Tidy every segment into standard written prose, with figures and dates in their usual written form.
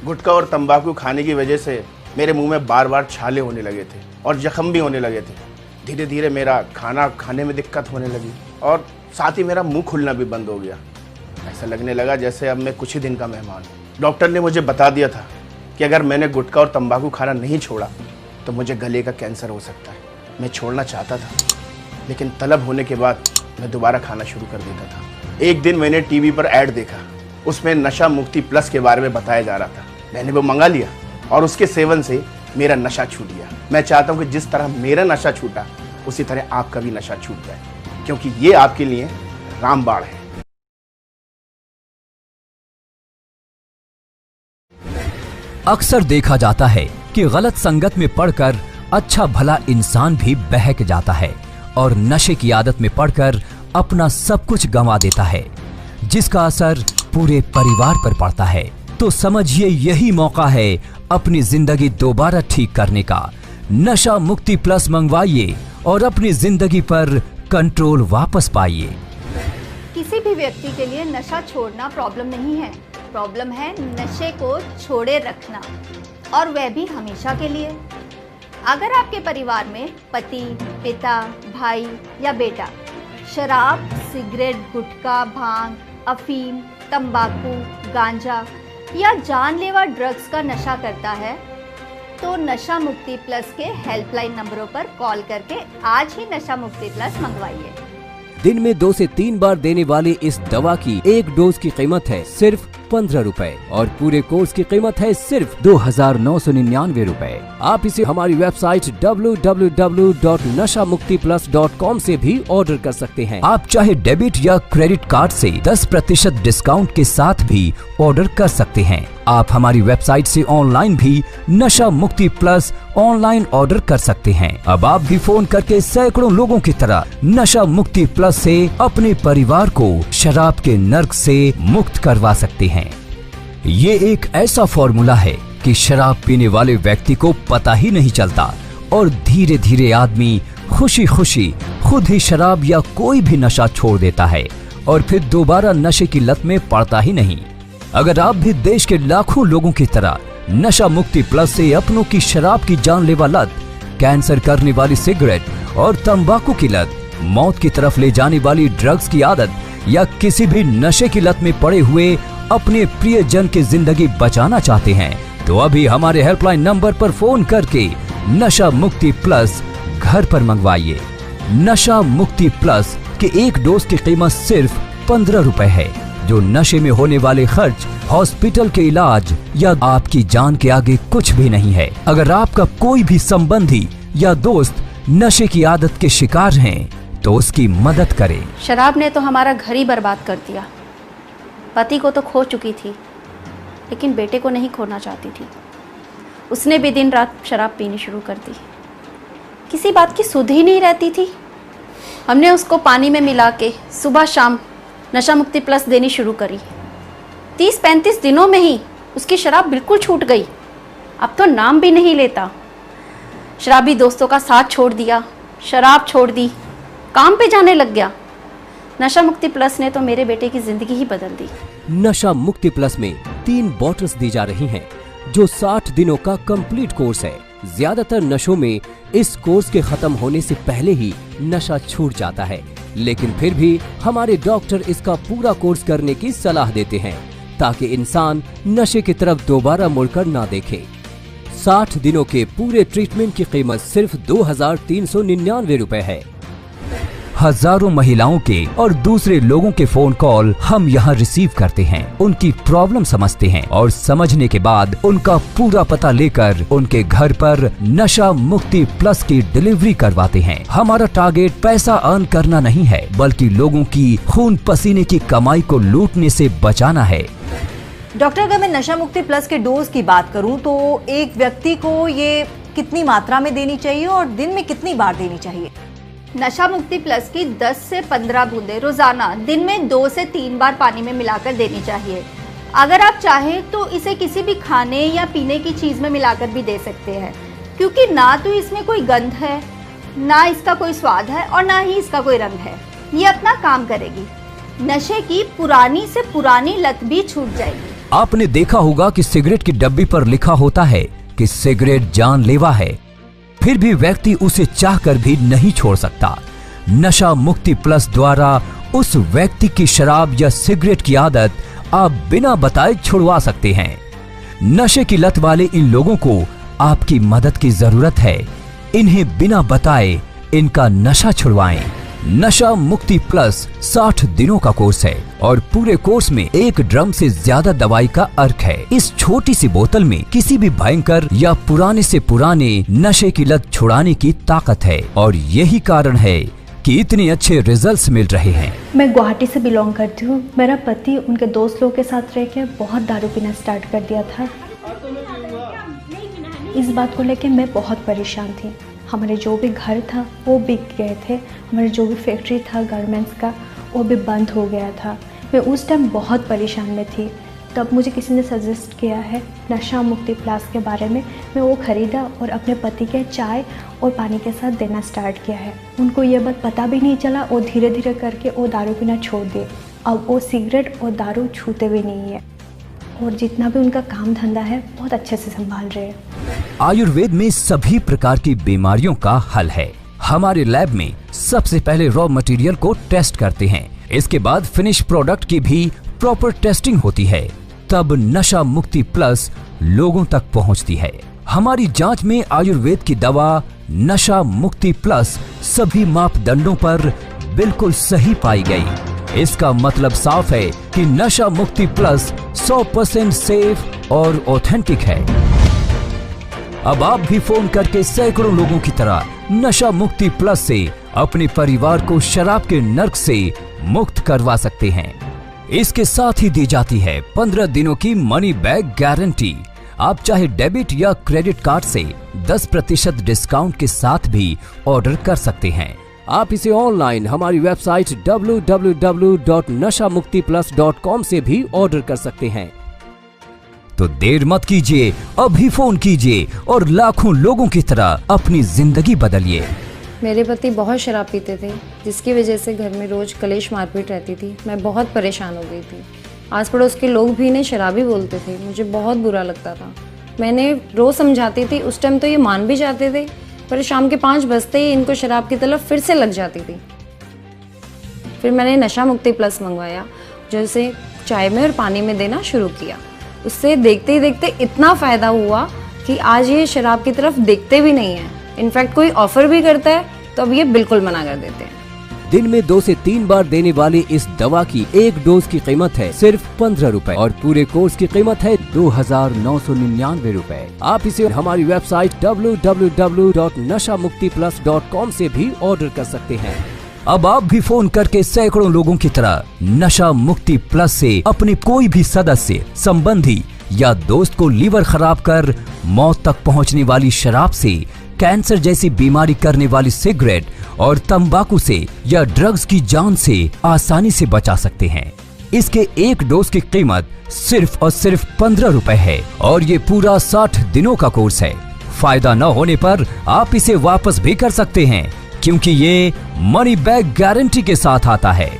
गुटखा और तंबाकू खाने की वजह से मेरे मुंह में बार बार छाले होने लगे थे और जख्म भी होने लगे थे। धीरे धीरे मेरा खाना खाने में दिक्कत होने लगी और साथ ही मेरा मुंह खुलना भी बंद हो गया। ऐसा लगने लगा जैसे अब मैं कुछ ही दिन का मेहमान हूँ। डॉक्टर ने मुझे बता दिया था कि अगर मैंने गुटखा और तंबाकू खाना नहीं छोड़ा तो मुझे गले का कैंसर हो सकता है। मैं छोड़ना चाहता था, लेकिन तलब होने के बाद मैं दोबारा खाना शुरू कर देता था। एक दिन मैंने टीवी पर ऐड देखा, उसमें नशा मुक्ति प्लस के बारे में बताया जा रहा था। मैंने वो मंगा लिया और उसके सेवन से मेरा नशा छूट गया। मैं चाहता हूँ कि जिस तरह मेरा नशा छूटा उसी तरह आपका भी नशा छूट जाए, क्योंकि ये आपके लिए रामबाण है। अक्सर देखा जाता है कि गलत संगत में पड़कर अच्छा भला इंसान भी बहक जाता है और नशे की आदत में पड़कर अपना सब कुछ गंवा देता है, जिसका असर पूरे परिवार पर पड़ता है। तो समझिए यही मौका है अपनी जिंदगी दोबारा ठीक करने का। नशा मुक्ति प्लस मंगवाइए और अपनी जिंदगी पर कंट्रोल वापस पाइए। किसी भी व्यक्ति के लिए नशा छोड़ना प्रॉब्लम नहीं है, प्रॉब्लम है नशे को छोड़े रखना, और वह भी हमेशा के लिए। अगर आपके परिवार में पति, पिता, भाई या बेटा शराब, सिगरेट, गुटखा, भांग, अफीम, तंबाकू, गांजा या जानलेवा ड्रग्स का नशा करता है तो नशा मुक्ति प्लस के हेल्पलाइन नंबरों पर कॉल करके आज ही नशा मुक्ति प्लस मंगवाइए। दिन में 2 से 3 बार देने वाली इस दवा की एक डोज की कीमत है सिर्फ 15 रुपए और पूरे कोर्स की कीमत है सिर्फ 2999 रुपए। आप इसे हमारी वेबसाइट www.nashamuktiplus.com से भी ऑर्डर कर सकते हैं। आप चाहे डेबिट या क्रेडिट कार्ड से 10% डिस्काउंट के साथ भी ऑर्डर कर सकते हैं। आप हमारी वेबसाइट से ऑनलाइन भी नशा मुक्ति प्लस ऑनलाइन ऑर्डर कर सकते हैं। अब आप भी फोन करके सैकड़ों लोगों की तरह नशा मुक्ति प्लस से अपने परिवार को शराब के नर्क से मुक्त करवा सकते हैं। ये एक ऐसा फॉर्मूला है कि शराब पीने वाले व्यक्ति को पता ही नहीं चलता और धीरे धीरे आदमी खुशी खुशी खुद ही शराब या कोई भी नशा छोड़ देता है और फिर दोबारा नशे की लत में पड़ता ही नहीं। अगर आप भी देश के लाखों लोगों की तरह नशा मुक्ति प्लस से अपनों की शराब की जानलेवा लत, कैंसर करने वाली सिगरेट और तंबाकू की लत, मौत की तरफ ले जाने वाली ड्रग्स की आदत या किसी भी नशे की लत में पड़े हुए अपने प्रियजन की जिंदगी बचाना चाहते हैं तो अभी हमारे हेल्पलाइन नंबर पर फोन करके नशा मुक्ति प्लस घर पर मंगवाइए। नशा मुक्ति प्लस के एक डोज की कीमत सिर्फ 15 रुपए है, जो नशे में होने वाले खर्च, हॉस्पिटल के इलाज या आपकी जान के आगे कुछ भी नहीं है। अगर आपका कोई भी संबंधी या दोस्त नशे की आदत के शिकार हैं तो उसकी मदद करें। शराब ने तो हमारा घर ही बर्बाद कर दिया। पति को तो खो चुकी थी, लेकिन बेटे को नहीं खोना चाहती थी। उसने भी दिन रात शराब पीनी शुरू कर दी। किसी बात की सुध ही नहीं रहती थी। हमने उसको पानी में मिला के सुबह शाम नशा मुक्ति प्लस देनी शुरू करी। 30-35 दिनों में ही उसकी शराब बिल्कुल छूट गई। अब तो नाम भी नहीं लेता। शराबी दोस्तों का साथ छोड़ दिया, शराब छोड़ दी, काम पे जाने लग गया। नशा मुक्ति प्लस ने तो मेरे बेटे की जिंदगी ही बदल दी। नशा मुक्ति प्लस में 3 बॉटल्स दी जा रही हैं, जो 60 दिनों का कंप्लीट कोर्स है। ज्यादातर नशों में इस कोर्स के खत्म होने से पहले ही नशा छूट जाता है, लेकिन फिर भी हमारे डॉक्टर इसका पूरा कोर्स करने की सलाह देते हैं ताकि इंसान नशे की तरफ दोबारा मुड़कर ना देखे। 60 दिनों के पूरे ट्रीटमेंट की कीमत सिर्फ 2399 रुपए है। हजारों महिलाओं के और दूसरे लोगों के फोन कॉल हम यहाँ रिसीव करते हैं, उनकी प्रॉब्लम समझते हैं और समझने के बाद उनका पूरा पता लेकर उनके घर पर नशा मुक्ति प्लस की डिलीवरी करवाते हैं। हमारा टारगेट पैसा अर्न करना नहीं है, बल्कि लोगों की खून पसीने की कमाई को लूटने से बचाना है। डॉक्टर, अगर मैं नशा मुक्ति प्लस के डोज की बात करूं तो एक व्यक्ति को ये कितनी मात्रा में देनी चाहिए और दिन में कितनी बार देनी चाहिए? नशा मुक्ति प्लस की 10 से 15 बूंदें रोजाना दिन में 2 से 3 बार पानी में मिलाकर देनी चाहिए। अगर आप चाहें तो इसे किसी भी खाने या पीने की चीज़ में मिलाकर भी दे सकते हैं, क्योंकि ना तो इसमें कोई गंध है, ना इसका कोई स्वाद है और ना ही इसका कोई रंग है। ये अपना काम करेगी। नशे की पुरानी से पुरानी लत भी छूट जाएगी। आपने देखा होगा कि सिगरेट की डब्बी पर लिखा होता है कि सिगरेट जानलेवा है, फिर भी व्यक्ति उसे चाहकर भी नहीं छोड़ सकता। नशा मुक्ति प्लस द्वारा उस व्यक्ति की शराब या सिगरेट की आदत आप बिना बताए छुड़वा सकते हैं। नशे की लत वाले इन लोगों को आपकी मदद की जरूरत है। इन्हें बिना बताए इनका नशा छुड़वाएं। नशा मुक्ति प्लस 60 दिनों का कोर्स है और पूरे कोर्स में 1 ड्रम से ज्यादा दवाई का अर्क है। इस छोटी सी बोतल में किसी भी भयंकर या पुराने से पुराने नशे की लत छुड़ाने की ताकत है और यही कारण है कि इतने अच्छे रिजल्ट्स मिल रहे हैं। मैं गुवाहाटी से बिलोंग करती हूँ। मेरा पति उनके दोस्त लोगों के साथ रह के बहुत दारू पीना स्टार्ट कर दिया था। इस बात को लेकर मैं बहुत परेशान थी। हमारे जो भी घर था वो बिक गए थे, हमारे जो भी फैक्ट्री था गारमेंट्स का वो भी बंद हो गया था। मैं उस टाइम बहुत परेशान में थी। तब मुझे किसी ने सजेस्ट किया है नशा मुक्ति प्लस के बारे में। मैं वो ख़रीदा और अपने पति के चाय और पानी के साथ देना स्टार्ट किया है। उनको ये बात पता भी नहीं चला और धीरे धीरे करके वो दारू पीना छोड़ दिए। अब वो सिगरेट और दारू छूते भी नहीं है और जितना भी उनका काम धंधा है बहुत अच्छे से संभाल रहे हैं। आयुर्वेद में सभी प्रकार की बीमारियों का हल है। हमारे लैब में सबसे पहले रॉ मटेरियल को टेस्ट करते हैं, इसके बाद फिनिश प्रोडक्ट की भी प्रॉपर टेस्टिंग होती है, तब नशा मुक्ति प्लस लोगों तक पहुंचती है। हमारी जांच में आयुर्वेद की दवा नशा मुक्ति प्लस सभी मापदंडों पर बिल्कुल सही पाई गई। इसका मतलब साफ है कि नशा मुक्ति प्लस 100% सेफ और ऑथेंटिक है। अब आप भी फोन करके सैकड़ों लोगों की तरह नशा मुक्ति प्लस से अपने परिवार को शराब के नर्क से मुक्त करवा सकते हैं। इसके साथ ही दी जाती है 15 दिनों की मनी बैक गारंटी। आप चाहे डेबिट या क्रेडिट कार्ड से 10% डिस्काउंट के साथ भी ऑर्डर कर सकते हैं। आप इसे ऑनलाइन हमारी वेबसाइट www.nashamuktiplus.com से भी ऑर्डर कर सकते हैं। तो देर मत कीजिए, अभी फोन कीजिए और लाखों लोगों की तरह अपनी जिंदगी बदलिए। मेरे पति बहुत शराब पीते थे, जिसकी वजह से घर में रोज कलेश मारपीट रहती थी। मैं बहुत परेशान हो गई थी। आस पड़ोस के लोग भी इन्हें शराबी बोलते थे। मुझे बहुत बुरा लगता था। मैंने रोज समझाती थी, उस टाइम तो ये मान भी जाते थे, पर शाम के 5 बजते ही इनको शराब की तलब फिर से लग जाती थी। फिर मैंने नशा मुक्ति प्लस मंगवाया, जो इसे चाय में और पानी में देना शुरू किया। उससे देखते ही देखते इतना फ़ायदा हुआ कि आज ये शराब की तरफ देखते भी नहीं है। इनफैक्ट कोई ऑफर भी करता है तो अब ये बिल्कुल मना कर देते हैं। दिन में 2 से 3 बार देने वाली इस दवा की 1 डोज की कीमत है सिर्फ 15 रुपए और पूरे कोर्स की कीमत है 2999 रुपए। आप इसे हमारी वेबसाइट www.nashamuktiplus.com से भी ऑर्डर कर सकते हैं। अब आप भी फोन करके सैकड़ों लोगों की तरह नशा मुक्ति प्लस से अपने कोई भी सदस्य, संबंधी या दोस्त को लीवर खराब कर मौत तक पहुंचने वाली शराब से, कैंसर जैसी बीमारी करने वाली सिगरेट और तंबाकू से या ड्रग्स की जान से आसानी से बचा सकते हैं। इसके 1 डोज की कीमत सिर्फ और सिर्फ 15 रुपए है और ये पूरा 60 दिनों का कोर्स है। फायदा न होने पर आप इसे वापस भी कर सकते हैं, क्योंकि ये मनी बैक गारंटी के साथ आता है।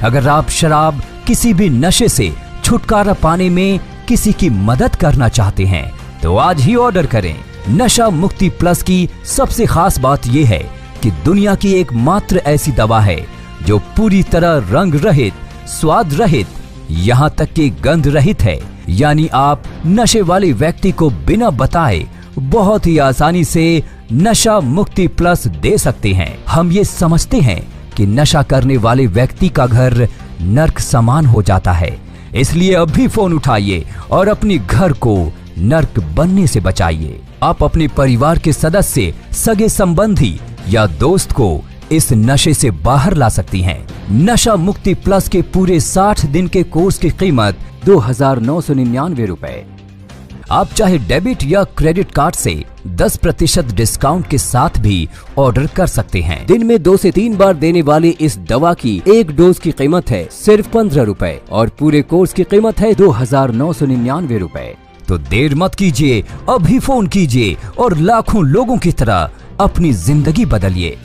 अगर आप शराब किसी भी नशे से छुटकारा पाने में किसी की मदद करना चाहते हैं तो आज ही ऑर्डर करें। नशा मुक्ति प्लस की सबसे खास बात यह है कि दुनिया की एकमात्र ऐसी दवा है जो पूरी तरह रंग रहित, स्वाद रहित, यहाँ तक कि गंध रहित है। यानी आप नशे वाले व्यक्ति को बिना बताए बहुत ही आसानी से नशा मुक्ति प्लस दे सकते हैं। हम ये समझते हैं कि नशा करने वाले व्यक्ति का घर नर्क समान हो जाता है, इसलिए अभी फोन उठाइए और अपने घर को नर्क बनने से बचाइए। आप अपने परिवार के सदस्य, सगे संबंधी या दोस्त को इस नशे से बाहर ला सकती हैं। नशा मुक्ति प्लस के पूरे 60 दिन के कोर्स की कीमत 2999 रुपए। आप चाहे डेबिट या क्रेडिट कार्ड से 10% डिस्काउंट के साथ भी ऑर्डर कर सकते हैं। दिन में 2 से 3 बार देने वाली इस दवा की 1 डोज की कीमत है सिर्फ 15 रुपए और पूरे कोर्स की कीमत है 2999 रुपए। तो देर मत कीजिए, अभी फोन कीजिए और लाखों लोगों की तरह अपनी जिंदगी बदलिए।